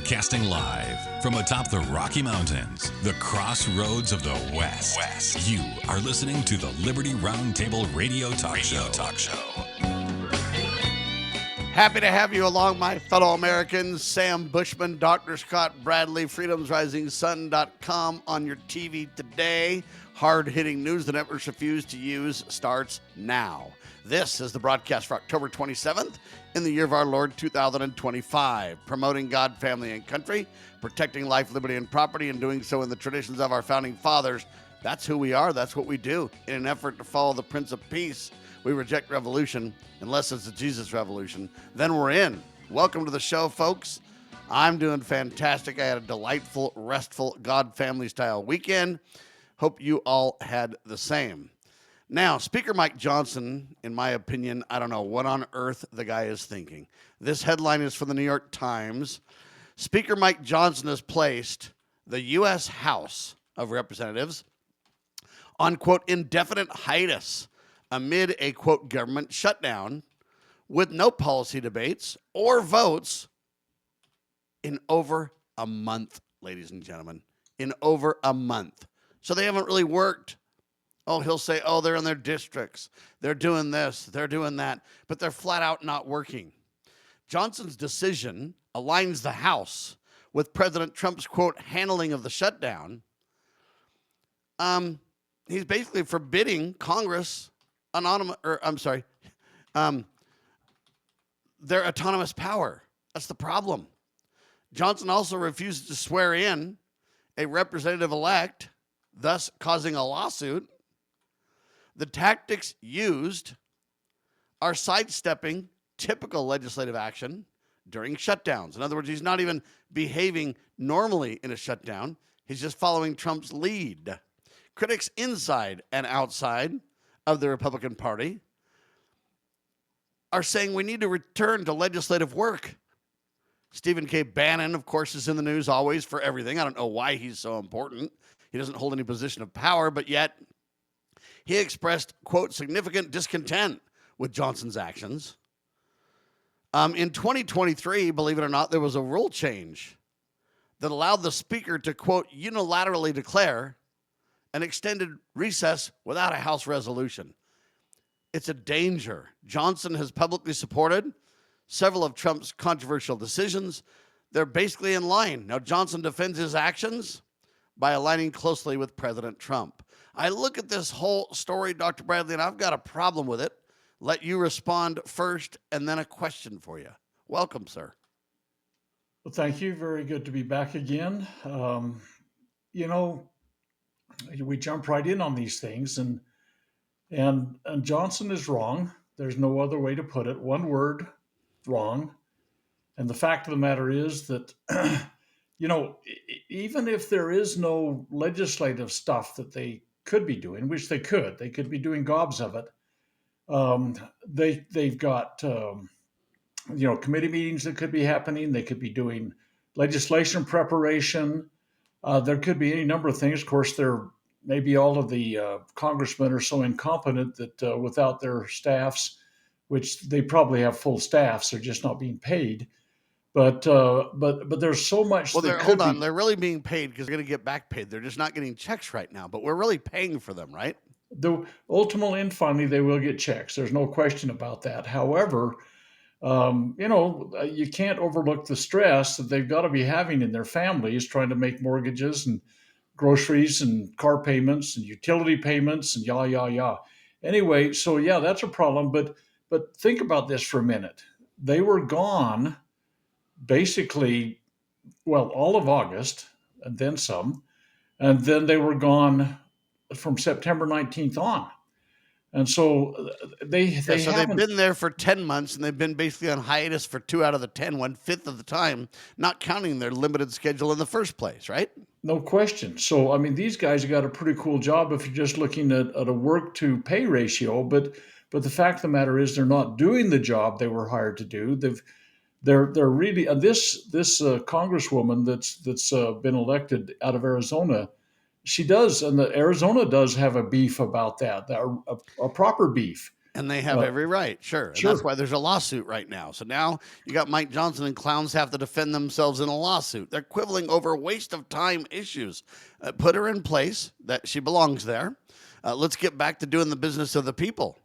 Broadcasting live from atop the Rocky Mountains, the crossroads of the West. You are listening to the Liberty RoundTable Radio Talk Show. Happy to have you along, my fellow Americans. Sam Bushman, Dr. Scott Bradley, freedomsrisingsun.com on your TV today. Hard-hitting news the networks refuse to use starts now. This is the broadcast for October 27th in the year of our Lord 2025, promoting God, family, and country, protecting life, liberty, and property, and doing so in the traditions of our founding fathers. That's who we are. That's what we do. In an effort to follow the Prince of Peace, we reject revolution unless it's a Jesus revolution. Then we're in. Welcome to the show, folks. I'm doing fantastic. I had a delightful, restful, God family style weekend. Hope you all had the same. Now, Speaker Mike Johnson, in my opinion, I don't know what on earth the guy is thinking. This headline is from the New York Times. Speaker Mike Johnson has placed the U.S. House of Representatives on, quote, indefinite hiatus amid a, quote, government shutdown with no policy debates or votes in over a month, ladies and gentlemen, in over a month. So they haven't really worked. Oh, he'll say, oh, they're in their districts. They're doing this, they're doing that, but they're flat out not working. Johnson's decision aligns the House with President Trump's, quote, handling of the shutdown. He's basically forbidding Congress their autonomous power. That's the problem. Johnson also refuses to swear in a representative-elect, thus causing a lawsuit. The tactics used are sidestepping typical legislative action during shutdowns. In other words, he's not even behaving normally in a shutdown. He's just following Trump's lead. Critics inside and outside of the Republican Party are saying we need to return to legislative work. Stephen K. Bannon, of course, is in the news always for everything. I don't know why he's so important. He doesn't hold any position of power, but yet he expressed, quote, significant discontent with Johnson's actions. In 2023, believe it or not, there was a rule change that allowed the speaker to, quote, unilaterally declare an extended recess without a House resolution. It's a danger. Johnson has publicly supported several of Trump's controversial decisions. They're basically in line. Now, Johnson defends his actions by aligning closely with President Trump. I look at this whole story, Dr. Bradley, and I've got a problem with it. Let you respond first, and then a question for you. Welcome, sir. Well, thank you. Very good to be back again. We jump right in on these things, and Johnson is wrong. There's no other way to put it. One word, wrong. And the fact of the matter is that, even if there is no legislative stuff that they could be doing, which they could be doing gobs of it. They've got, committee meetings that could be happening. They could be doing legislation preparation. There could be any number of things. Of course, maybe all of the congressmen are so incompetent that without their staffs, which they probably have full staffs, they're just not being paid. But there's so much. Well, they're really being paid because they're going to get back paid. They're just not getting checks right now, but we're really paying for them, right? Ultimately and finally, they will get checks. There's no question about that. However, you can't overlook the stress that they've got to be having in their families, trying to make mortgages and groceries and car payments and utility payments and yah. Anyway, so yeah, that's a problem. But think about this for a minute. They were gone basically, all of August and then some, and then they were gone from September 19th on. And so they've been there for 10 months, and they've been basically on hiatus for 2 out of the 10, 1/5 of the time, not counting their limited schedule in the first place, right? No question. So, these guys have got a pretty cool job if you're just looking at a work to pay ratio, but the fact of the matter is they're not doing the job they were hired to do. They're really this congresswoman that's been elected out of Arizona. She does, and Arizona does have a beef about that, a proper beef. And they have every right, sure. And that's why there's a lawsuit right now. So now you got Mike Johnson and clowns have to defend themselves in a lawsuit. They're quibbling over waste of time issues. Put her in place, that she belongs there. Let's get back to doing the business of the people.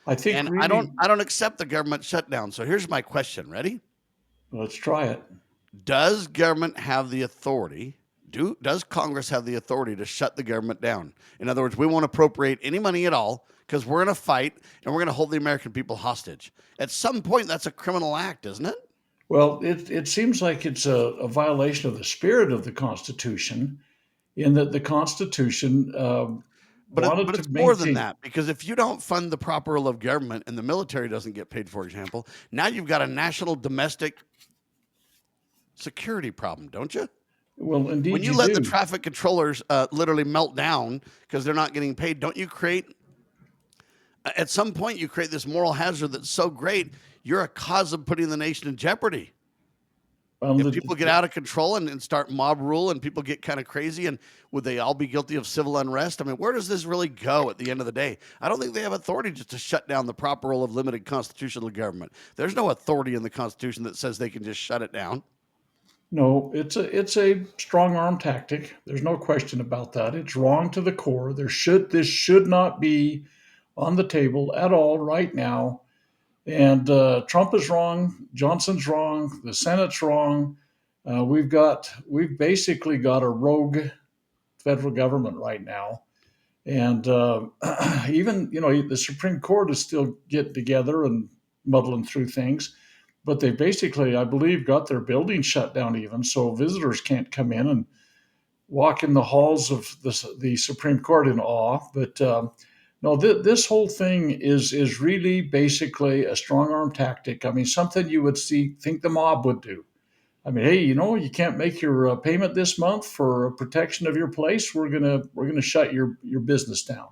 I think, and really, I don't accept the government shutdown. So here's my question. Ready? let's try it. Does government have the authority? Does Congress have the authority to shut the government down? In other words, we won't appropriate any money at all because we're in a fight and we're going to hold the American people hostage. At some point, that's a criminal act, isn't it? Well, it seems like it's a violation of the spirit of the Constitution, in that the Constitution wanted But to it's more than maintain. that, because if you don't fund the proper role of government and the military doesn't get paid, for example, now you've got a national domestic security problem, don't you? Well, indeed, When you let the traffic controllers literally melt down because they're not getting paid, don't you create, at some point, you create this moral hazard that's so great, you're a cause of putting the nation in jeopardy. If people get out of control and start mob rule and people get kind of crazy, and would they all be guilty of civil unrest? I mean, where does this really go at the end of the day? I don't think they have authority just to shut down the proper role of limited constitutional government. There's no authority in the Constitution that says they can just shut it down. No, it's a strong arm tactic. There's no question about that. It's wrong to the core. This should not be on the table at all right now. And Trump is wrong. Johnson's wrong. The Senate's wrong. We've basically got a rogue federal government right now. And even, the Supreme Court is still getting together and muddling through things. But they basically, I believe, got their building shut down even, so visitors can't come in and walk in the halls of the Supreme Court in awe. But no, this whole thing is really basically a strong arm tactic. I mean, something you would think the mob would do. I mean, hey, you can't make your payment this month for protection of your place. We're gonna shut your business down,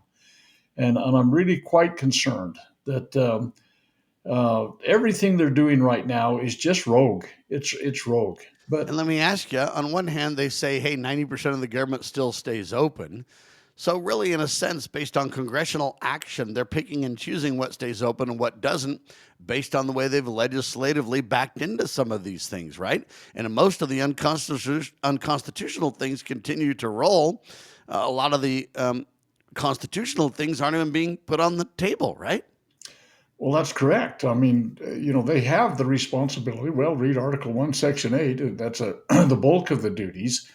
and I'm really quite concerned that. Everything they're doing right now is just rogue. It's rogue. And let me ask you, on one hand, they say, hey, 90% of the government still stays open. So really, in a sense, based on congressional action, they're picking and choosing what stays open and what doesn't based on the way they've legislatively backed into some of these things, right? And most of the unconstitutional things continue to roll. A lot of the constitutional things aren't even being put on the table, right? Well, that's correct. I mean, they have the responsibility. Well, read Article 1, Section 8. That's the bulk of the duties.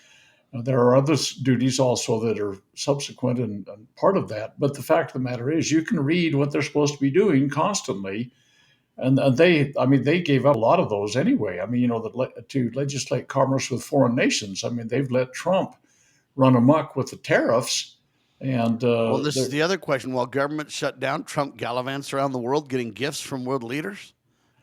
There are other duties also that are subsequent and part of that. But the fact of the matter is, you can read what they're supposed to be doing constantly. And they gave up a lot of those anyway. I mean, to legislate commerce with foreign nations. I mean, they've let Trump run amok with the tariffs. And well, this is the other question. While government shut down, Trump gallivants around the world getting gifts from world leaders.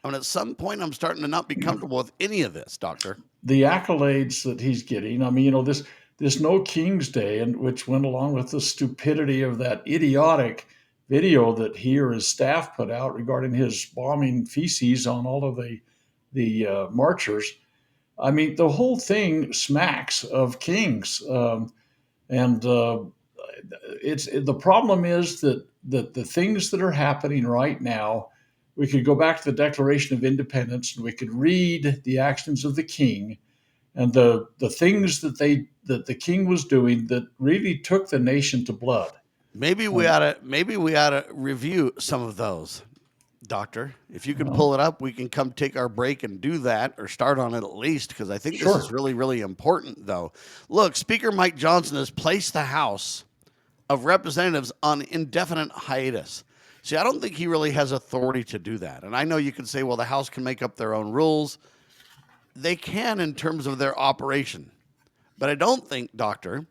I mean, at some point, I'm starting to not be comfortable with any of this, Doctor. The accolades that he's getting. I mean, this No King's Day, and which went along with the stupidity of that idiotic video that he or his staff put out regarding his bombing feces on all of the marchers. I mean, the whole thing smacks of kings, the problem is that the things that are happening right now, we could go back to the Declaration of Independence and we could read the actions of the king and the things that the king was doing that really took the nation to blood. Maybe we ought to review some of those, Doctor. If you can pull it up, we can come take our break and do that, or start on it at least, because I think this is really, really important, though. Look, Speaker Mike Johnson has placed the House of Representatives on indefinite hiatus. See, I don't think he really has authority to do that. And I know you can say, well, the House can make up their own rules. They can in terms of their operation. But I don't think, Doctor,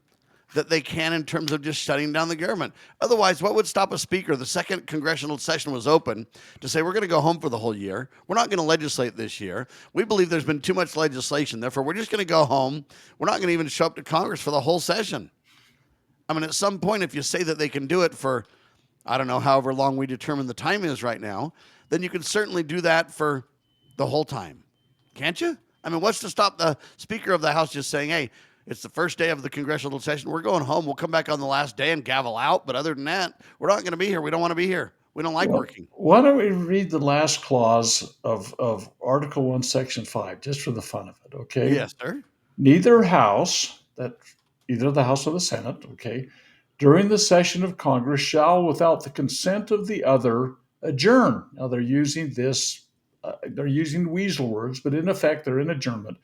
that they can in terms of just shutting down the government. Otherwise, what would stop a speaker? The second congressional session was open to say, we're going to go home for the whole year. We're not going to legislate this year. We believe there's been too much legislation. Therefore, we're just going to go home. We're not going to even show up to Congress for the whole session. I mean, at some point, if you say that they can do it for, I don't know, however long we determine the time is right now, then you can certainly do that for the whole time. Can't you? I mean, what's to stop the Speaker of the House just saying, hey, it's the first day of the congressional session. We're going home. We'll come back on the last day and gavel out. But other than that, we're not going to be here. We don't want to be here. We don't like Well, working. why don't we read the last clause of Article 1, Section 5, just for the fun of it, okay? Yes, sir. Neither house, that either the House or the Senate, okay, during the session of Congress shall, without the consent of the other, adjourn. Now they're using they're using weasel words, but in effect they're in adjournment.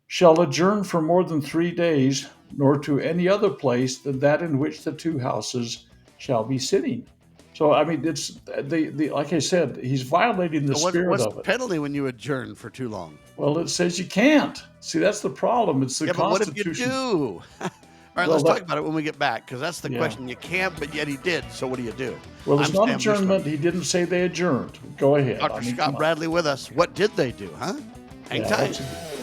Shall adjourn for more than 3 days, nor to any other place than that in which the two houses shall be sitting. So I mean, it's the like I said, he's violating the So spirit what's of the it. penalty when you adjourn for too long? Well, it says you can't. See, that's the problem. It's the Yeah, but what if you Constitution. do? All right, Well, let's talk about it when we get back, because that's the yeah. question. You can't, but yet he did. So what do you do? Well, it's I'm not Sam Bushman. adjournment. He didn't say they adjourned. Go ahead. Dr. I mean, Scott come on. Bradley with us. What did they do, huh? Hang Yeah, tight. that's-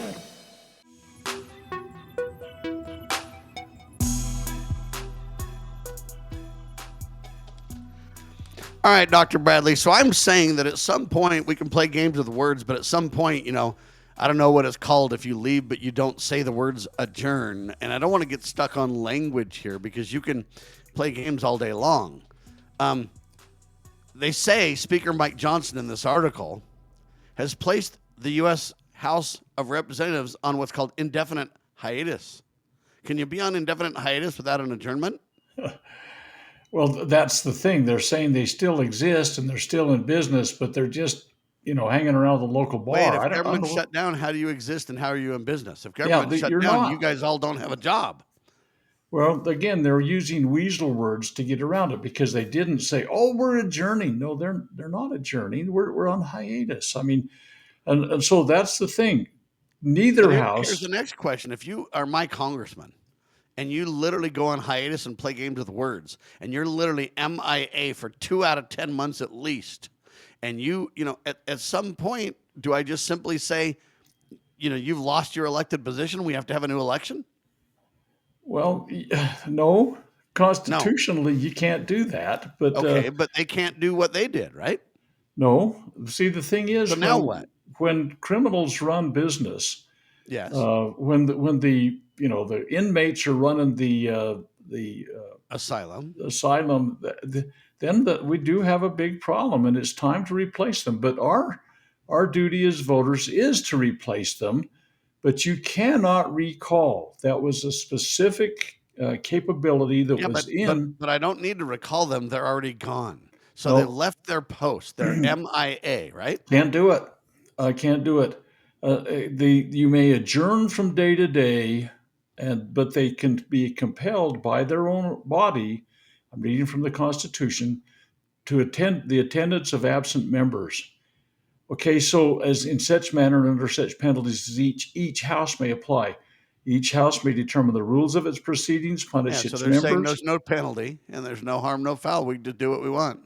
All right, Dr. Bradley. So I'm saying that at some point we can play games with words, but at some point, I don't know what it's called if you leave, but you don't say the words adjourn. And I don't want to get stuck on language here because you can play games all day long. They say Speaker Mike Johnson in this article has placed the U.S. House of Representatives on what's called indefinite hiatus. Can you be on indefinite hiatus without an adjournment? Well, that's the thing. They're saying they still exist and they're still in business, but they're just, hanging around the local bar. Wait, if I don't government know. shut down, how do you exist and how are you in business? If Yeah, government shut you're down, not. you guys all don't have a job. Well, again, they're using weasel words to get around it because they didn't say, "Oh, we're adjourning." No, they're not adjourning. We're on hiatus. I mean, and so that's the thing. But Neither here's house. the next question. If you are my congressman and you literally go on hiatus and play games with words, and you're literally MIA for 2 out of 10 months at least, and at some point, do I just simply say, you've lost your elected position, we have to have a new election? Well, no, No. constitutionally you can't do that. But Okay, but they can't do what they did, right? no, see, the thing So is, now what? when criminals run business, Yes. when the inmates are running the Asylum. asylum, then we do have a big problem, and it's time to replace them. But our duty as voters is to replace them. But you cannot recall. That was a specific capability that Yeah, was but in. but I don't need to recall them. They're already gone. So they No, left their post. They're MIA, right? can't do it. I can't do it. You may adjourn from day to day, but they can be compelled by their own body. I'm reading from the Constitution to attend the attendance of absent members. Okay, so as in such manner and under such penalties as each house may apply. Each house may determine the rules of its proceedings, Yeah. punish So its they're saying members, there's no penalty and there's no harm, no foul. We just do what we want.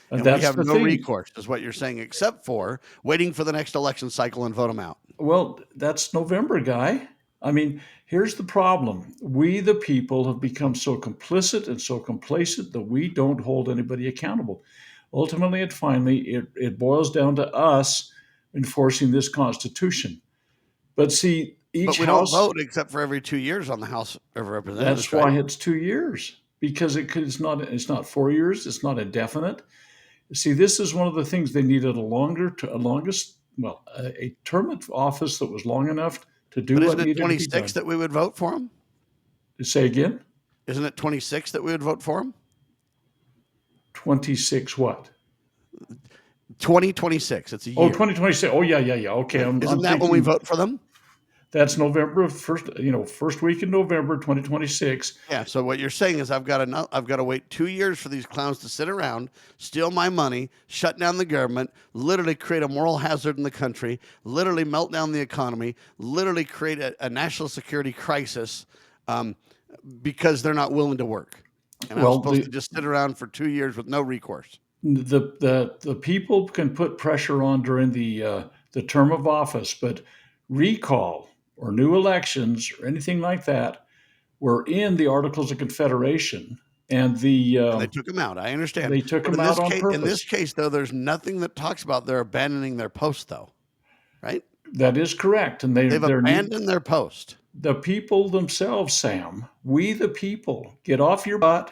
and And we that's have the no thing. recourse, is what you're saying, except for waiting for the next election cycle and vote them out. Well, that's November, guy. I mean, here's the problem. We, the people, have become so complicit and so complacent that we don't hold anybody accountable. Ultimately and finally, it boils down to us enforcing this Constitution. But see, But each we don't house, vote except for every 2 years on the House of Representatives, that's right? why it's 2 years, because it's not 4 years, it's not indefinite. See, this is one of the things they needed a term of office that was long enough to do But what isn't it needed to be 26 done. that we would vote for them? Say again? Isn't it 26 that we would vote for them? 26 what? 2026. It's a year. Oh, 2026. Oh, yeah. Okay. Isn't that when we vote for them? That's November first week in November, 2026. Yeah. So what you're saying is I've got to wait 2 years for these clowns to sit around, steal my money, shut down the government, literally create a moral hazard in the country, literally melt down the economy, literally create a national security crisis because they're not willing to work. And I'm supposed to just sit around for 2 years with no recourse. The people can put pressure on during the term of office, but recall or new elections or anything like that were in the Articles of Confederation, and They took them out. I understand. they took But them out on in this purpose. case, though, there's nothing that talks about they're abandoning their post, though, right? That is correct, and They've abandoned their post. the people themselves, Sam. We, the people, get off your butt,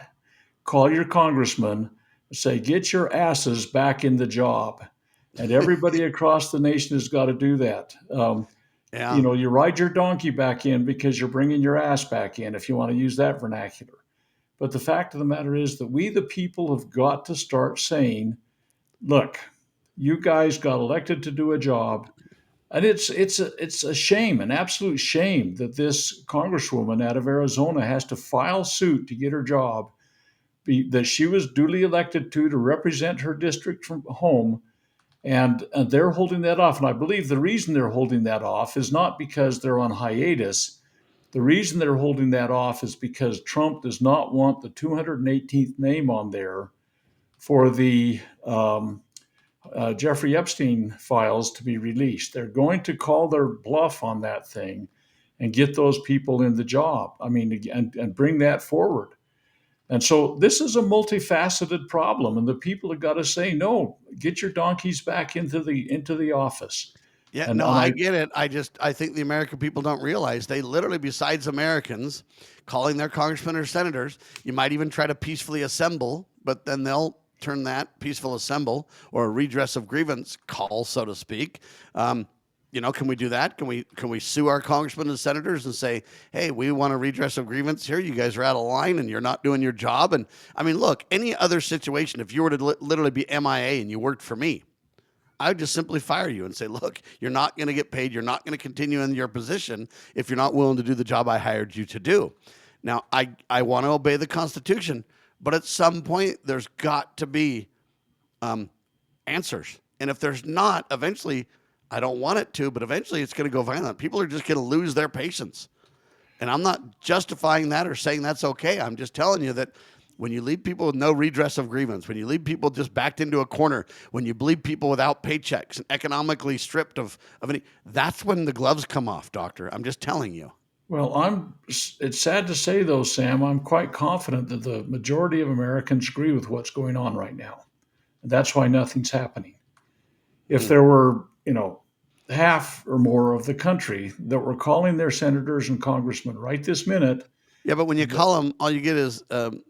call your congressman, say, get your asses back in the job. And everybody across the nation has got to do that. Yeah. You ride your donkey back in because you're bringing your ass back in, if you want to use that vernacular. But the fact of the matter is that we, the people, have got to start saying, look, you guys got elected to do a job. And it's a shame, an absolute shame that this congresswoman out of Arizona has to file suit to get her job that she was duly elected to represent her district from home. And they're holding that off. And I believe the reason they're holding that off is not because they're on hiatus. The reason they're holding that off is because Trump does not want the 218th name on there for the Jeffrey Epstein files to be released. They're going to call their bluff on that thing and get those people in the job. I mean, and bring that forward. And so this is a multifaceted problem, and the people have got to say, no, get your donkeys back into the office. Yeah, And no, I get it. I think the American people don't realize they literally, besides Americans calling their congressmen or senators, you might even try to peacefully assemble, but then they'll turn that peaceful assemble or a redress of grievance call, so to speak. Can we do that? Can we sue our congressmen and senators and say, hey, we want a redress of grievance here. You guys are out of line and you're not doing your job. And I mean, look, any other situation, if you were to literally be MIA and you worked for me, I would just simply fire you and say, look, you're not going to get paid. You're not going to continue in your position if you're not willing to do the job I hired you to do. Now, I want to obey the Constitution, but at some point there's got to be answers. And if there's not, eventually, I don't want it to, but eventually it's going to go violent. People are just going to lose their patience. And I'm not justifying that or saying that's okay. I'm just telling you that when you leave people with no redress of grievance, when you leave people just backed into a corner, when you leave people without paychecks and economically stripped of any, that's when the gloves come off, doctor. I'm just telling you. well, it's sad to say though, Sam, I'm quite confident that the majority of Americans agree with what's going on right now. And that's why nothing's happening. If there were, half or more of the country that were calling their senators and congressmen right this minute. Yeah, but when you call them, all you get is an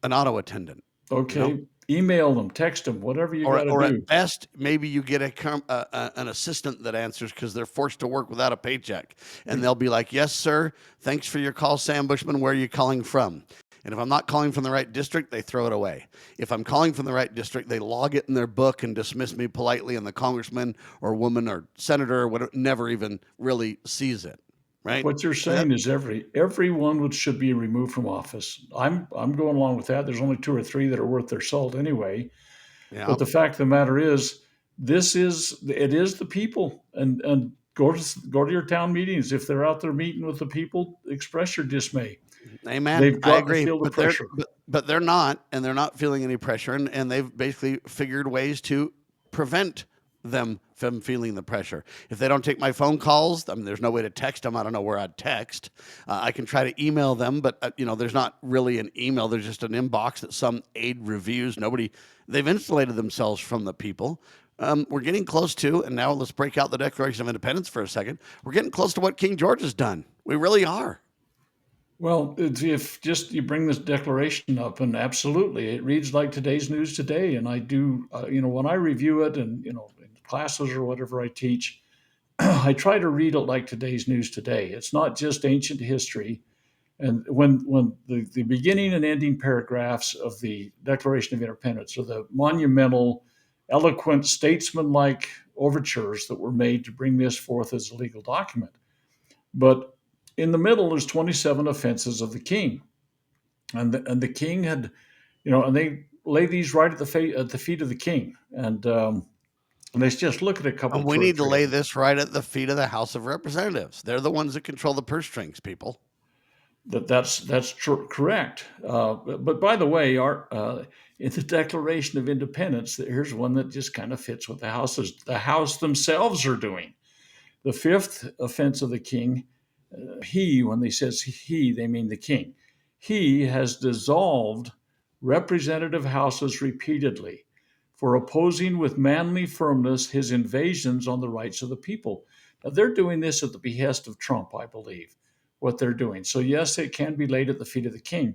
auto attendant. Okay, email them, text them, whatever you got to Or do. at best, maybe you get an assistant that answers because they're forced to work without a paycheck. And they'll be like, yes, sir. Thanks for your call, Sam Bushman. Where are you calling from? And if I'm not calling from the right district, they throw it away. If I'm calling from the right district, they log it in their book and dismiss me politely, and the congressman or woman or senator or whatever never even really sees it. Right? What you're saying is everyone should be removed from office. I'm going along with that. There's only 2 or 3 that are worth their salt anyway. Yeah. But the fact of the matter is, it is the people, and go to your town meetings. If they're out there meeting with the people, express your dismay. Amen. They've got I agree. to feel the pressure. But they're not, and they're not feeling any pressure, and they've basically figured ways to prevent them from feeling the pressure. If they don't take my phone calls, I mean, there's no way to text them. I don't know where I'd text. I can try to email them, but there's not really an email. There's just an inbox that some aide reviews. They've insulated themselves from the people. We're getting close to, and now let's break out the Declaration of Independence for a second. We're getting close to what King George has done. We really are. Well, if just you bring this declaration up, and absolutely, it reads like today's news today. And I do, when I review it, and in classes or whatever I teach, I try to read it like today's news today. It's not just ancient history. And when the beginning and ending paragraphs of the Declaration of Independence are the monumental, eloquent, statesman-like overtures that were made to bring this forth as a legal document. But in the middle, there's 27 offenses of the king, and the king had, and they lay these right at the feet of the king, and let's just look at a couple. And we need to lay this right at the feet of the House of Representatives. They're the ones that control the purse strings, people. That's correct. But by the way, in the Declaration of Independence, here's one that just kind of fits what the House themselves are doing. The 5th offense of the king. When they says he, they mean the king. He has dissolved representative houses repeatedly for opposing with manly firmness his invasions on the rights of the people. Now, they're doing this at the behest of Trump, I believe, what they're doing. So yes, it can be laid at the feet of the king.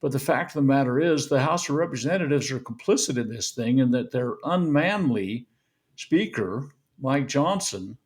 But the fact of the matter is, the House of Representatives are complicit in this thing, and that their unmanly Speaker, Mike Johnson,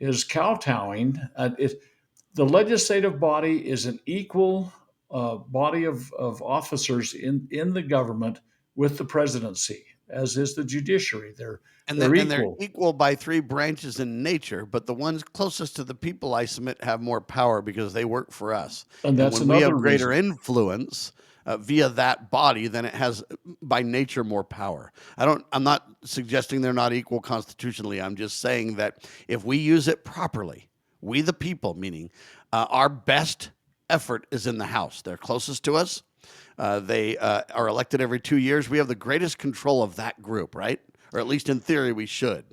is kowtowing. The legislative body is an equal body of officers in the government with the presidency, as is the judiciary. They're And they're equal. equal by three branches in nature, but the ones closest to the people, I submit, have more power because they work for us. And that's when we have another greater reason. influence via that body, then it has by nature more power. I'm not suggesting they're not equal constitutionally. I'm just saying that if we use it properly, we the people, meaning our best effort is in the House. They're closest to us. They are elected every 2 years. We have the greatest control of that group, right? Or at least in theory, we should.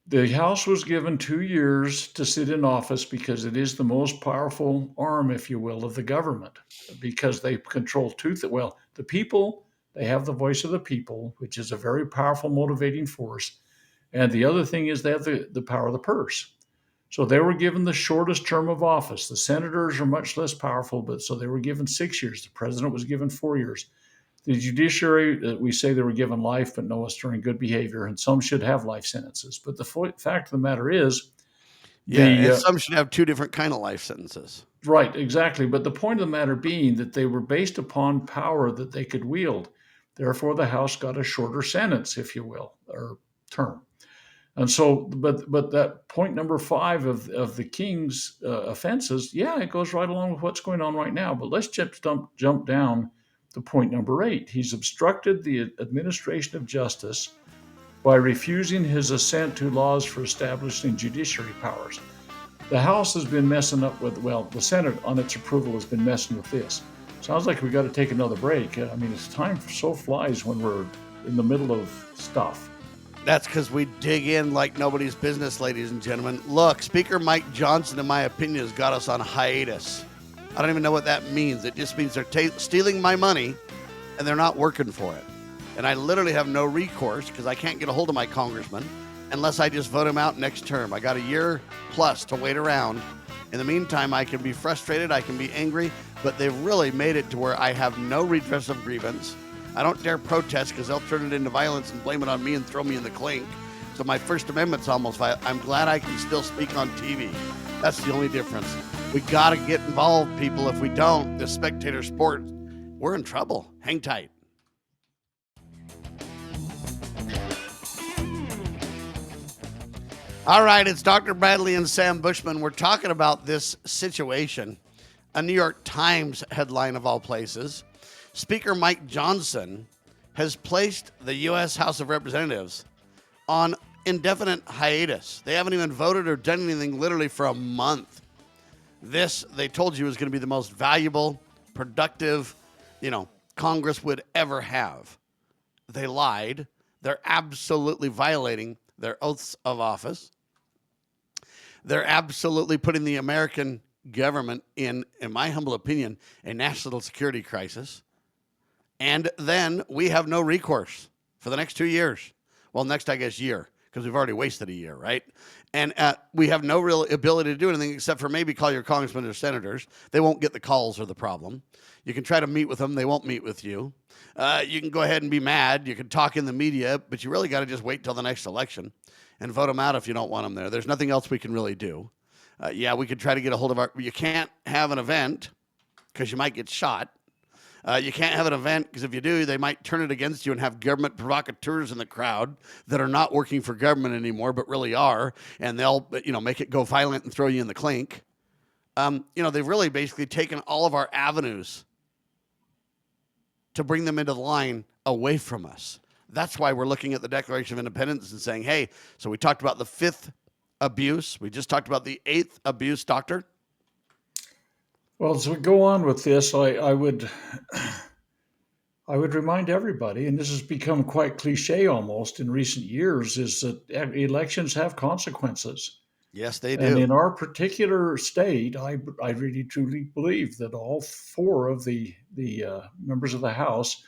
The House was given 2 years to sit in office because it is the most powerful arm, if you will, of the government, because they control the people, they have the voice of the people, which is a very powerful motivating force. And the other thing is they have the power of the purse. So they were given the shortest term of office. The senators are much less powerful, but so they were given 6 years. The president was given 4 years. The judiciary, we say they were given life, but no, it's during good behavior, and some should have life sentences. But the fact of the matter is, and some should have two different kind of life sentences. Right, exactly. But the point of the matter being that they were based upon power that they could wield. Therefore, the House got a shorter sentence, if you will, or term. And so, but that point number 5 of the king's offenses, it goes right along with what's going on right now. But let's just jump down to point number 8. He's obstructed the administration of justice by refusing his assent to laws for establishing judiciary powers. The House has been messing up with, the Senate on its approval has been messing with this. Sounds like we got to take another break. I mean, it's time so flies when we're in the middle of stuff. That's because we dig in like nobody's business, ladies and gentlemen. Look, Speaker Mike Johnson, in my opinion, has got us on hiatus. I don't even know what that means. It just means they're stealing my money and they're not working for it. And I literally have no recourse because I can't get a hold of my congressman unless I just vote him out next term. I got a year plus to wait around. In the meantime, I can be frustrated, I can be angry, but they've really made it to where I have no redress of grievance. I don't dare protest because they'll turn it into violence and blame it on me and throw me in the clink. So my First Amendment's almost violent. I'm glad I can still speak on TV. That's the only difference. We got to get involved, people. If we don't, the spectator sport, we're in trouble. Hang tight. All right, it's Dr. Bradley and Sam Bushman. We're talking about this situation. A New York Times headline of all places. Speaker Mike Johnson has placed the U.S. House of Representatives on indefinite hiatus. They haven't even voted or done anything literally for a month. This, they told you, was going to be the most valuable, productive, Congress would ever have. They lied. They're absolutely violating their oaths of office. They're absolutely putting the American government in my humble opinion, a national security crisis. And then we have no recourse for the next 2 years. Well, next, I guess, year, because we've already wasted a year, right? And we have no real ability to do anything except for maybe call your congressmen or senators. They won't get the calls or the problem. You can try to meet with them. They won't meet with you. You can go ahead and be mad. You can talk in the media, but you really got to just wait till the next election and vote them out if you don't want them there. There's nothing else we can really do. We could try to get a hold of you can't have an event because you might get shot. You can't have an event because if you do, they might turn it against you and have government provocateurs in the crowd that are not working for government anymore, but really are, and they'll, make it go violent and throw you in the clink. They've really basically taken all of our avenues to bring them into the line away from us. That's why we're looking at the Declaration of Independence and saying, hey, so we talked about the 5th abuse. We just talked about the 8th abuse, Doctor. Well, as we go on with this, I would remind everybody, and this has become quite cliche almost in recent years, is that elections have consequences. Yes, they do. And in our particular state, I really truly believe that all 4 of the members of the House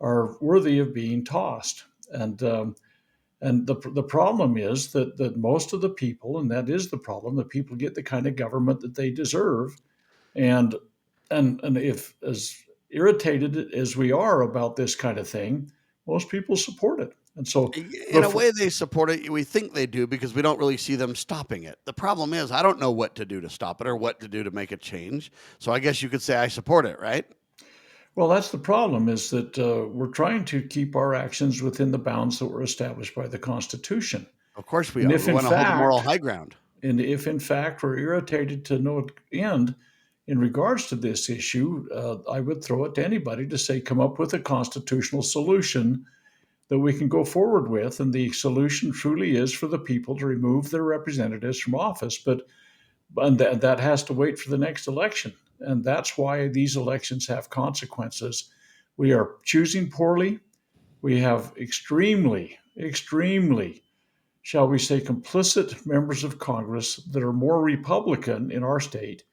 are worthy of being tossed. And the problem is that most of the people, and that is the problem, the people get the kind of government that they deserve. And if irritated as we are about this kind of thing, most people support it. And so, In a way, they support it. We think they do because we don't really see them stopping it. The problem is, I don't know what to do to stop it or what to do to make a change. So I guess you could say I support it, right? well, that's the problem, is that we're trying to keep our actions within the bounds that were established by the Constitution. Of course we And are. if We in want to hold the moral fact, high ground. and if in fact we're irritated to no end in regards to this issue, I would throw it to anybody to say, come up with a constitutional solution that we can go forward with. And the solution truly is for the people to remove their representatives from office. But that has to wait for the next election. And that's why these elections have consequences. We are choosing poorly. We have extremely, shall we say, complicit members of Congress that are more Republican in our state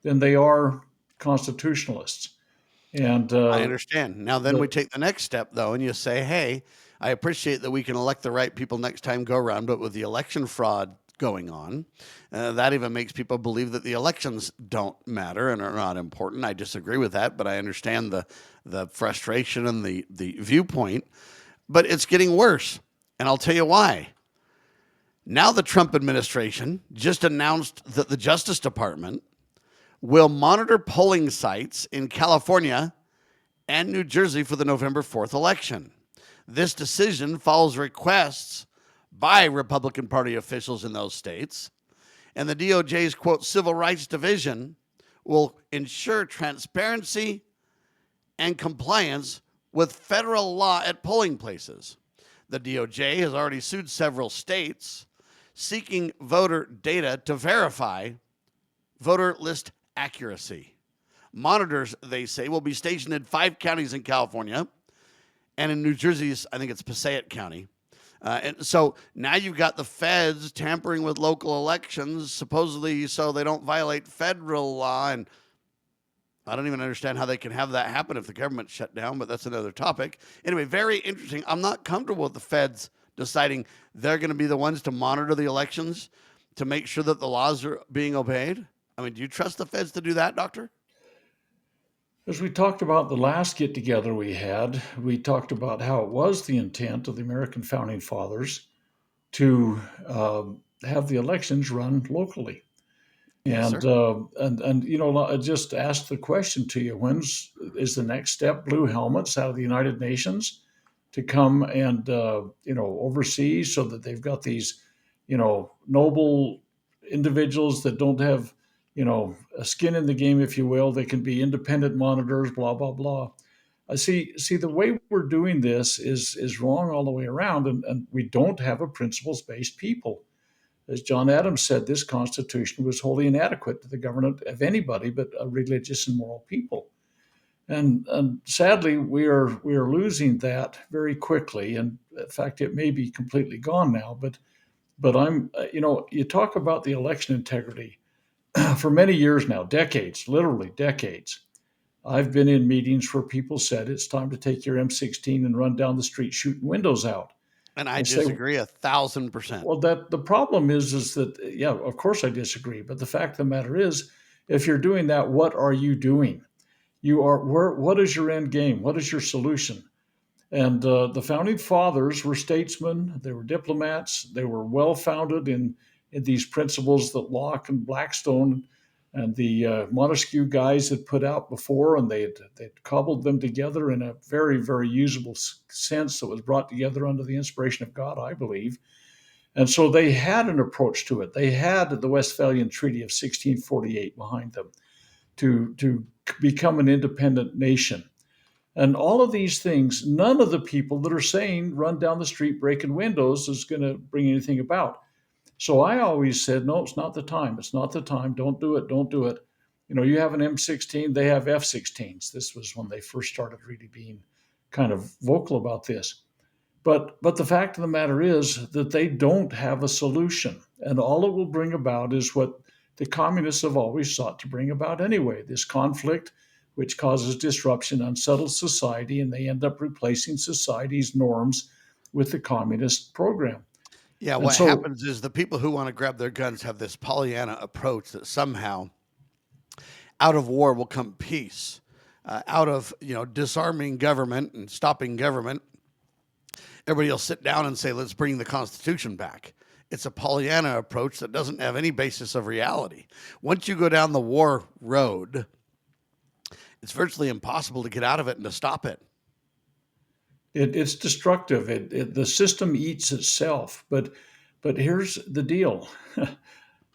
than they are constitutionalists. And I understand. Now, then we take the next step, though, and you say, hey, I appreciate that we can elect the right people next time go around, but with the election fraud going on, that even makes people believe that the elections don't matter and are not important. I disagree with that, but I understand the frustration and the viewpoint. But it's getting worse, and I'll tell you why. Now the Trump administration just announced that the Justice Department will monitor polling sites in California and New Jersey for the November 4th election. This decision follows requests by Republican Party officials in those states, and the DOJ's, quote, Civil Rights Division will ensure transparency and compliance with federal law at polling places. The DOJ has already sued several states seeking voter data to verify voter list accuracy. Monitors, they say, will be stationed in 5 counties in California and in New Jersey's, I think it's Passaic County. And so now you've got the feds tampering with local elections, supposedly so they don't violate federal law. And I don't even understand how they can have that happen if the government's shut down, but that's another topic. Anyway, very interesting. I'm not comfortable with the feds deciding they're going to be the ones to monitor the elections to make sure that the laws are being obeyed. I mean, do you trust the feds to do that, Doctor? as we talked about the last get together we had, we talked about how it was the intent of the American founding fathers to have the elections run locally. Yes, And sir. I just asked the question to you: is the next step blue helmets out of the United Nations to come and oversee, so that they've got these noble individuals that don't have a skin in the game, if you will. They can be independent monitors, blah blah blah. I see the way we're doing this is wrong all the way around, and we don't have a principles-based people. As John Adams said, this Constitution was wholly inadequate to the government of anybody but a religious and moral people. And sadly, we are losing that very quickly. And in fact, it may be completely gone now. But you talk about the election integrity for many years now, decades, literally decades. I've been in meetings where people said it's time to take your M16 and run down the street shooting windows out. And I I say, disagree 1,000%. well, that the problem is that, yeah, of course I disagree. But the fact of the matter is, if you're doing that, what are you doing? What is your end game? What is your solution? And the founding fathers were statesmen. They were diplomats. They were well founded in these principles that Locke and Blackstone and the Montesquieu guys had put out before, and they'd cobbled them together in a very, very usable sense that was brought together under the inspiration of God, I believe. And so they had an approach to it. They had the Westphalian Treaty of 1648 behind them to become an independent nation. And all of these things, none of the people that are saying run down the street breaking windows is going to bring anything about. So I always said, no, it's not the time. It's not the time. Don't do it. Don't do it. You have an M16, they have F-16s. This was when they first started really being kind of vocal about this. But the fact of the matter is that they don't have a solution. And all it will bring about is what the communists have always sought to bring about anyway, this conflict, which causes disruption, unsettles society, and they end up replacing society's norms with the communist program. Yeah, And what so, happens is the people who want to grab their guns have this Pollyanna approach that somehow out of war will come peace. out of disarming government and stopping government, everybody will sit down and say, let's bring the Constitution back. It's a Pollyanna approach that doesn't have any basis of reality. Once you go down the war road, it's virtually impossible to get out of it and to stop it. It's destructive. The system eats itself. But here's the deal.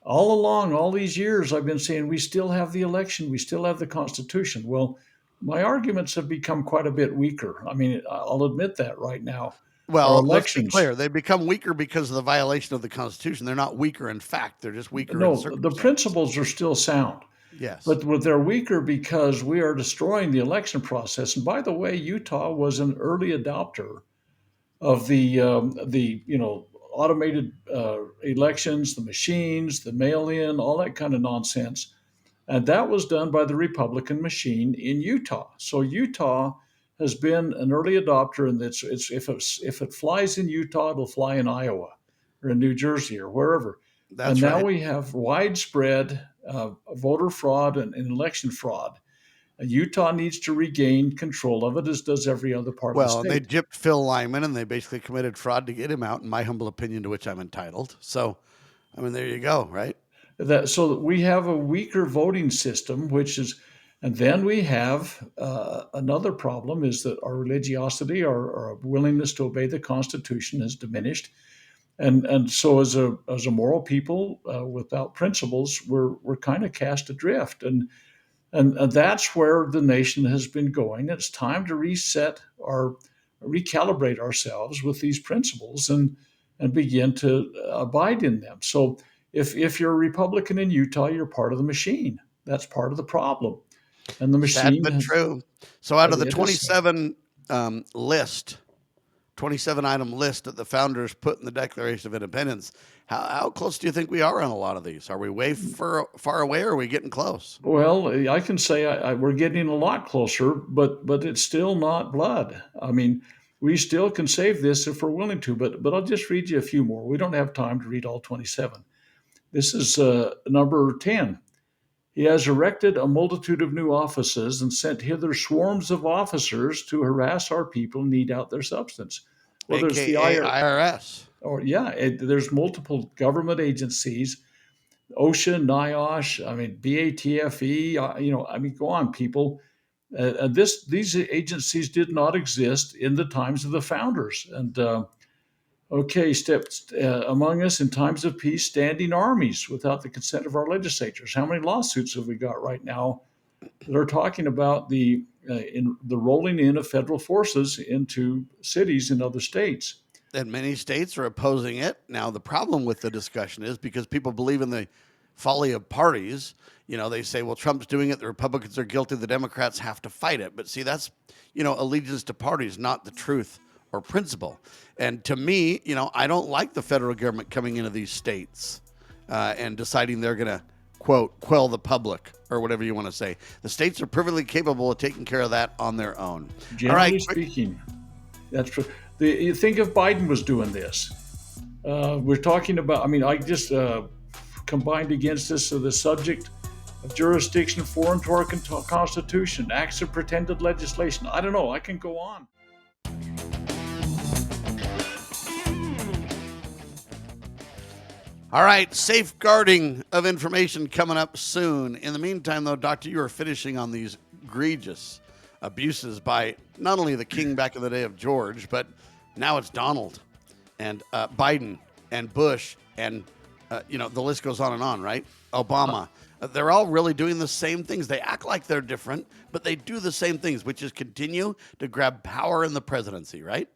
All along, all these years, I've been saying we still have the election, we still have the Constitution. Well, my arguments have become quite a bit weaker. I mean, I'll admit that right now. Well, let's be clear. They become weaker because of the violation of the Constitution. They're not weaker in fact. They're just weaker in circumstance. The principles are still sound. Yes. But they're weaker because we are destroying the election process. And by the way, Utah was an early adopter of the automated elections, the machines, the mail-in, all that kind of nonsense. And that was done by the Republican machine in Utah. So Utah has been an early adopter, and if it flies in Utah, it'll fly in Iowa or in New Jersey or wherever. That's right. Now we have widespread voter fraud and election fraud. Utah needs to regain control of it, as does every other part of the state. Well, they gypped Phil Lyman, and they basically committed fraud to get him out, in my humble opinion, to which I'm entitled. So, I mean, there you go, right? So we have a weaker voting system, and then we have another problem is that our religiosity, our willingness to obey the Constitution has diminished. And so as a moral people without principles, we're kind of cast adrift. And that's where the nation has been going. It's time to recalibrate ourselves with these principles and begin to abide in them. So if you're a Republican in Utah, you're part of the machine. That's part of the problem. And the machine. Sad but true. So out of the 27 27-item list that the founders put in the Declaration of Independence, how close do you think we are on a lot of these? Are we way far away, or are we getting close? Well, I can say we're getting a lot closer, but it's still not blood. I mean, we still can save this if we're willing to, but I'll just read you a few more. We don't have time to read all 27. This is number 10. He has erected a multitude of new offices and sent hither swarms of officers to harass our people and eat out their substance. Well, there's the IRS. There's multiple government agencies, OSHA, NIOSH, BATFE, go on, people. These agencies did not exist in the times of the founders. And steps among us in times of peace, standing armies without the consent of our legislatures. How many lawsuits have we got right now that are talking about the rolling in of federal forces into cities in other states? And many states are opposing it. Now, the problem with the discussion is because people believe in the folly of parties. They say, well, Trump's doing it, the Republicans are guilty, the Democrats have to fight it. But see, that's, allegiance to parties, not the truth or principle. And to me, I don't like the federal government coming into these states and deciding they're going to, quote, quell the public or whatever you want to say. The states are perfectly capable of taking care of that on their own. Generally speaking, that's true. You think if Biden was doing this, we're talking about, I just combined against this the subject of jurisdiction foreign to our Constitution, acts of pretended legislation. I don't know. I can go on. All right, safeguarding of information coming up soon. In the meantime, though, Doctor, you are finishing on these egregious abuses by not only the king back in the day of George, but now it's Donald and Biden and Bush and, the list goes on, right? Obama. They're all really doing the same things. They act like they're different, but they do the same things, which is continue to grab power in the presidency, right?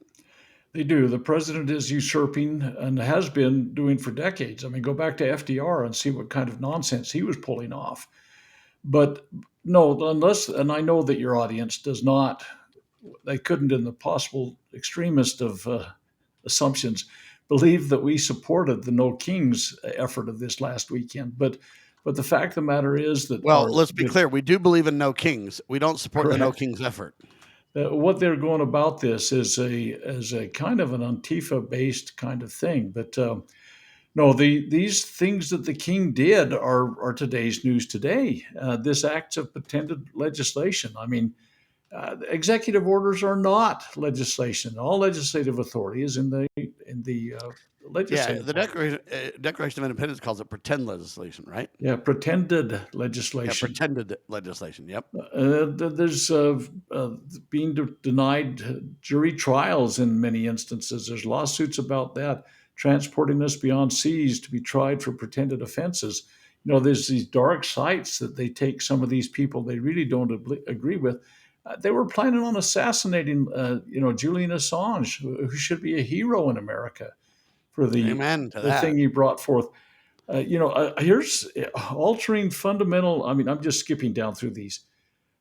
They do. The president is usurping and has been doing for decades. Go back to FDR and see what kind of nonsense he was pulling off. But no, and I know that your audience does not, they couldn't, in the possible extremist of assumptions, believe that we supported the No Kings effort of this last weekend. But the fact of the matter is that... Well, let's be clear. We do believe in No Kings. We don't support Correct. the No Kings effort. What they're going about this is a kind of an Antifa-based kind of thing. But No, these things that the king did are today's news today. This acts of pretended legislation. I mean, executive orders are not legislation. All legislative authority is in the Yeah, legislative the body. Declaration of Independence calls it pretend legislation, right? Yeah, pretended Yeah, legislation. pretended legislation. Yep. There's being denied jury trials in many instances. There's lawsuits about that, transporting us beyond seas to be tried for pretended offenses. There's these dark sites that they take some of these people they really don't agree with. They were planning on assassinating, Julian Assange, who should be a hero in America for Amen to the thing that. he brought forth. Here's altering fundamental. I mean, I'm just skipping down through these.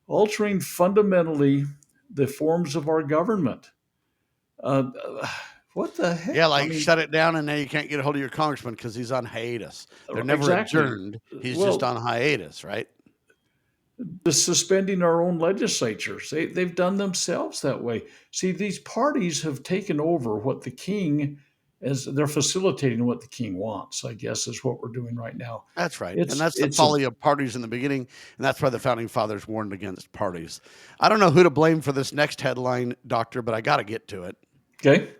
Altering fundamentally the forms of our government. Uh, what the Yeah, heck? I like mean, shut it down, and now you can't get a hold of your congressman because he's on hiatus. They're never exactly. adjourned. He's just Well, on hiatus, right? the suspending our own legislatures. They've done themselves that way. See, these parties have taken over what the king, as they're facilitating what the king wants, I guess, is what we're doing right now. That's right. And It's that's the it's a folly of parties in the beginning. And that's why the founding fathers warned against parties. I don't know who to blame for this next headline, Doctor, but I got to get to it. okay.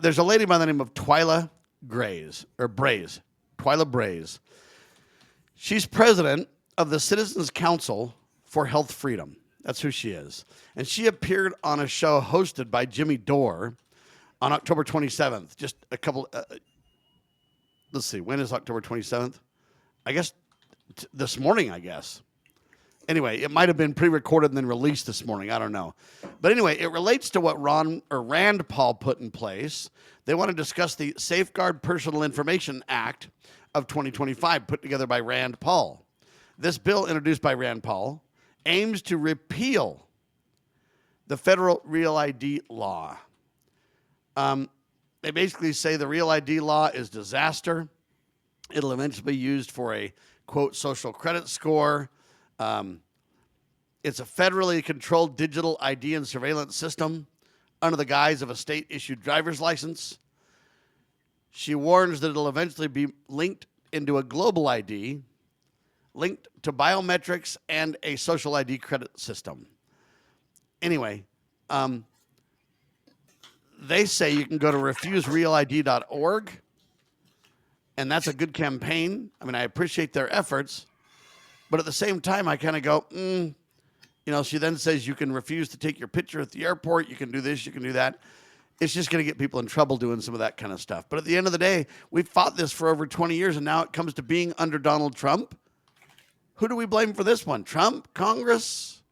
There's a lady by the name of Twila Brase. Twila Brase. She's president of the Citizens Council for Health Freedom. That's who she is. And she appeared on a show hosted by Jimmy Dore on October 27th. Just a couple. Let's see. When is October 27th? I guess this morning, I guess. Anyway, it might have been pre-recorded and then released this morning. I don't know. But anyway, it relates to what Rand Paul put in place. They want to discuss the Safeguard Personal Information Act of 2025 put together by Rand Paul. This bill, introduced by Rand Paul, aims to repeal the federal Real ID law. They basically say the Real ID law is disaster. It'll eventually be used for a, quote, social credit score. It's a federally controlled digital ID and surveillance system under the guise of a state-issued driver's license. She warns that it'll eventually be linked into a global ID, linked to biometrics and a social ID credit system. Anyway, they say you can go to refuserealid.org, and that's a good campaign. I mean, I appreciate their efforts, but at the same time, I kind of go, she then says you can refuse to take your picture at the airport. You can do this, you can do that. It's just going to get people in trouble doing some of that kind of stuff. But at the end of the day, we've fought this for over 20 years, and now it comes to being under Donald Trump. Who do we blame for this one? Trump? Congress?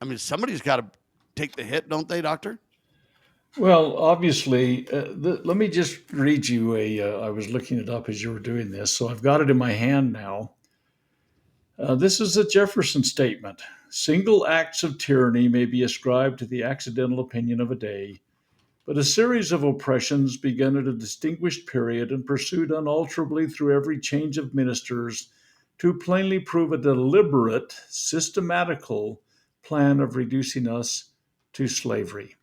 I mean, somebody's got to take the hit, don't they, Doctor? Well, obviously, let me just read you I was looking it up as you were doing this, so I've got it in my hand now. This is a Jefferson statement. Single acts of tyranny may be ascribed to the accidental opinion of a day, but a series of oppressions begun at a distinguished period and pursued unalterably through every change of ministers to plainly prove a deliberate, systematical plan of reducing us to slavery.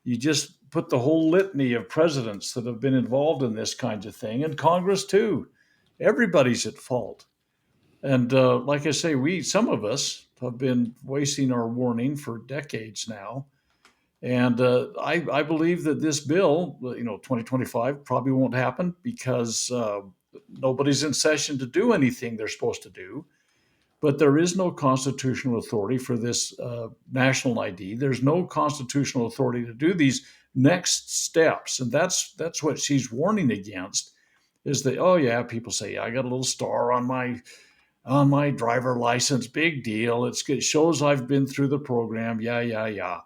You just put the whole litany of presidents that have been involved in this kind of thing, and Congress too. Everybody's at fault. And like I say, some of us have been wasting our warning for decades now. And I believe that this bill, 2025, probably won't happen because nobody's in session to do anything they're supposed to do. But there is no constitutional authority for this national ID. There's no constitutional authority to do these next steps, and that's what she's warning against. Is that, oh yeah, people say, yeah, I got a little star on my driver license, big deal. It shows I've been through the program. Yeah.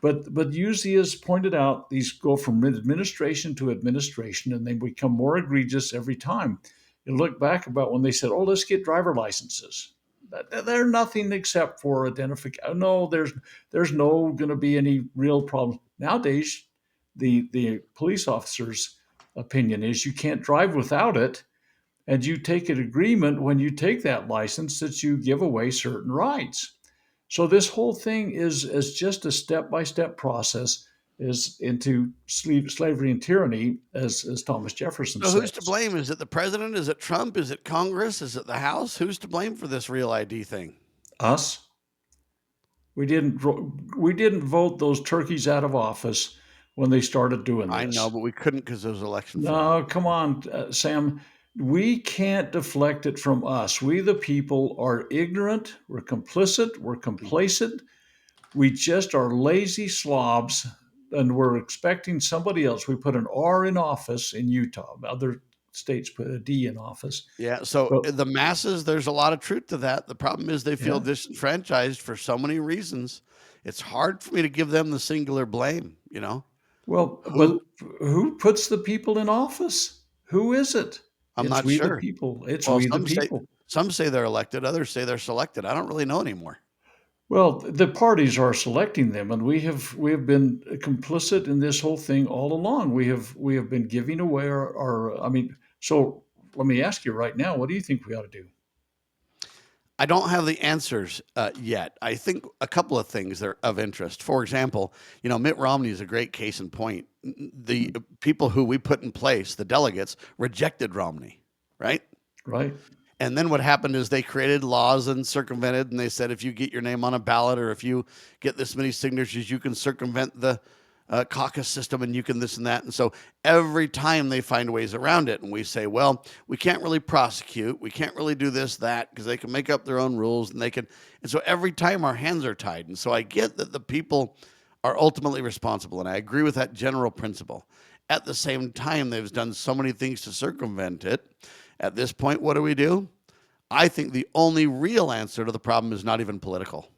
But usually, as pointed out, these go from administration to administration, and they become more egregious every time. You look back about when they said, "Oh, let's get driver licenses." They're nothing except for identification. No, there's no going to be any real problem nowadays. The police officer's opinion is you can't drive without it, and you take an agreement when you take that license that you give away certain rights. So this whole thing is just a step-by-step process. is into slavery and tyranny, as Thomas Jefferson So who's to says. blame? Is it the president? Is it Trump? Is it Congress? Is it the House? Who's to blame for this real ID thing? Us. We didn't vote those turkeys out of office when they started doing I know, this. but we couldn't because there was election fraud. No, come on, Sam. We can't deflect it from us. We, the people, are ignorant. We're complicit. We're complacent. We just are lazy slobs, and we're expecting somebody else. We put an R in office in Utah. Other states put a D in office. Yeah. So But the masses, there's a lot of truth to that. The problem is they feel yeah, disenfranchised for so many reasons. It's hard for me to give them the singular blame, well, but Who? who puts the people in office? Who is it? I'm It's not we the sure. people. It's Well, we the people. some say they're elected, others say they're selected. I don't really know anymore. Well, the parties are selecting them, and we have been complicit in this whole thing all along. We have been giving away our I mean, so let me ask you right now, what do you think we ought to do? I don't have the answers yet. I think a couple of things are of interest. For example, Mitt Romney is a great case in point. The people who we put in place, the delegates, rejected Romney, right? Right? And then what happened is they created laws and circumvented, and they said if you get your name on a ballot or if you get this many signatures, you can circumvent the caucus system and you can this and that. And so every time they find ways around it, and we say, well, we can't really prosecute, we can't really do this, that, because they can make up their own rules and they can. And so every time our hands are tied. And so I get that the people are ultimately responsible, and I agree with that general principle. At the same time, they've done so many things to circumvent it. At this point, what do? I think the only real answer to the problem is not even political.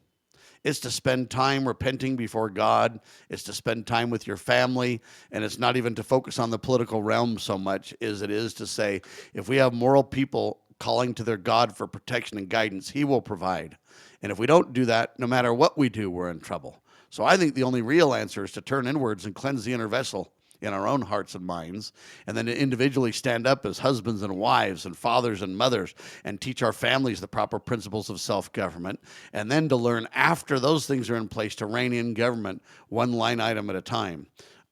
It's to spend time repenting before God. It's to spend time with your family. And it's not even to focus on the political realm so much as it is to say, if we have moral people calling to their God for protection and guidance, He will provide. And if we don't do that, no matter what we do, we're in trouble. So I think the only real answer is to turn inwards and cleanse the inner vessel in our own hearts and minds, and then to individually stand up as husbands and wives and fathers and mothers and teach our families the proper principles of self-government, and then to learn after those things are in place to rein in government one line item at a time.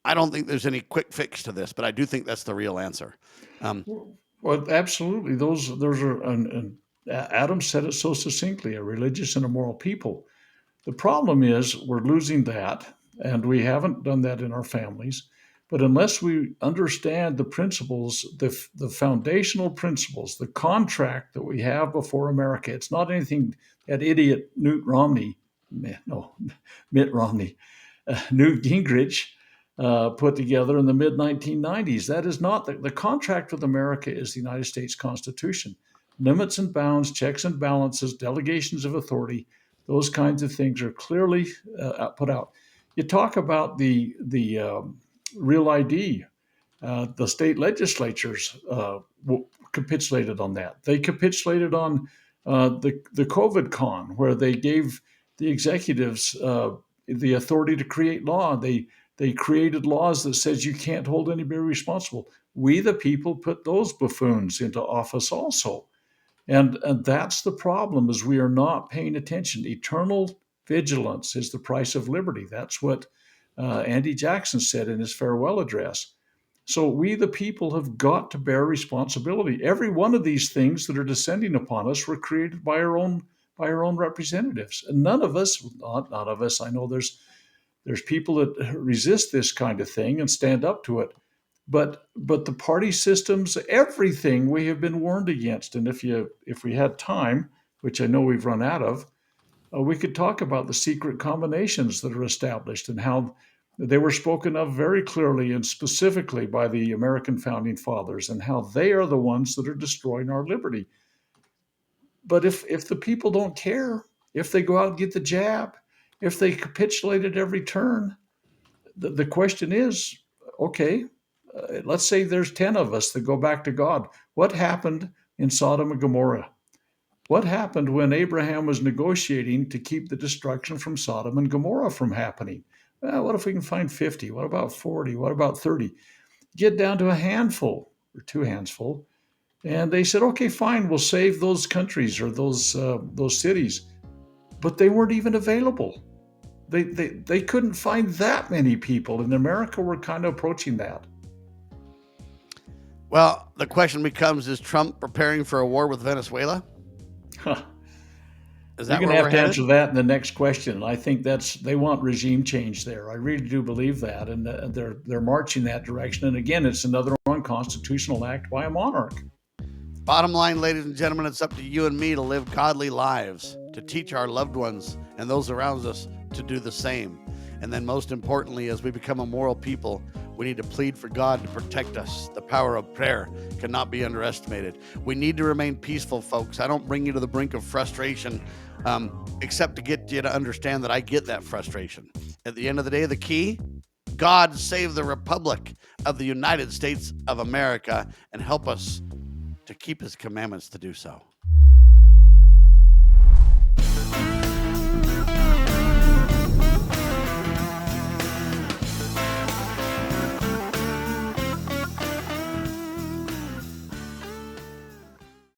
I don't think there's any quick fix to this, but I do think that's the real answer. Well, absolutely. Those are, and Adam said it so succinctly: a religious and a moral people. The problem is we're losing that, and we haven't done that in our families. But unless we understand the principles, the foundational principles, the contract that we have before America, it's not anything that idiot Mitt Romney, Newt Gingrich put together in the mid 1990s. That is not the contract with America is the United States Constitution. Limits and bounds, checks and balances, delegations of authority, those kinds of things are clearly put out. You talk about the real ID. The state legislatures capitulated on that. They capitulated on the COVID con, where they gave the executives the authority to create law. They created laws that says you can't hold anybody responsible. We, the people, put those buffoons into office also. And that's the problem, is we are not paying attention. Eternal vigilance is the price of liberty. That's what Andy Jackson said in his farewell address. So we, the people, have got to bear responsibility. Every one of these things that are descending upon us were created by our own representatives. And none of us, not of us, I know there's people that resist this kind of thing and stand up to it. But the party systems, everything we have been warned against. And if we had time, which I know we've run out of, we could talk about the secret combinations that are established and how they were spoken of very clearly and specifically by the American founding fathers, and how they are the ones that are destroying our liberty. But if the people don't care, if they go out and get the jab, if they capitulate at every turn, the question is, okay, let's say there's 10 of us that go back to God. What happened in Sodom and Gomorrah? What happened when Abraham was negotiating to keep the destruction from Sodom and Gomorrah from happening? Well, what if we can find 50? What about 40? What about 30? Get down to a handful or two hands full. And they said, okay, fine, we'll save those countries or those cities. But they weren't even available. They couldn't find that many people. In America, we're kind of approaching that. Well, the question becomes, is Trump preparing for a war with Venezuela? Huh. Is You're that going where to we're have to headed? answer that in the next question. I think they want regime change there. I really do believe that, and they're marching that direction. And again, it's another unconstitutional act by a monarch. Bottom line, ladies and gentlemen, it's up to you and me to live godly lives, to teach our loved ones and those around us to do the same. And then most importantly, as we become a moral people, we need to plead for God to protect us. The power of prayer cannot be underestimated. We need to remain peaceful, folks. I don't bring you to the brink of frustration, except to get you to understand that I get that frustration. At the end of the day, the key, God save the Republic of the United States of America and help us to keep his commandments to do so.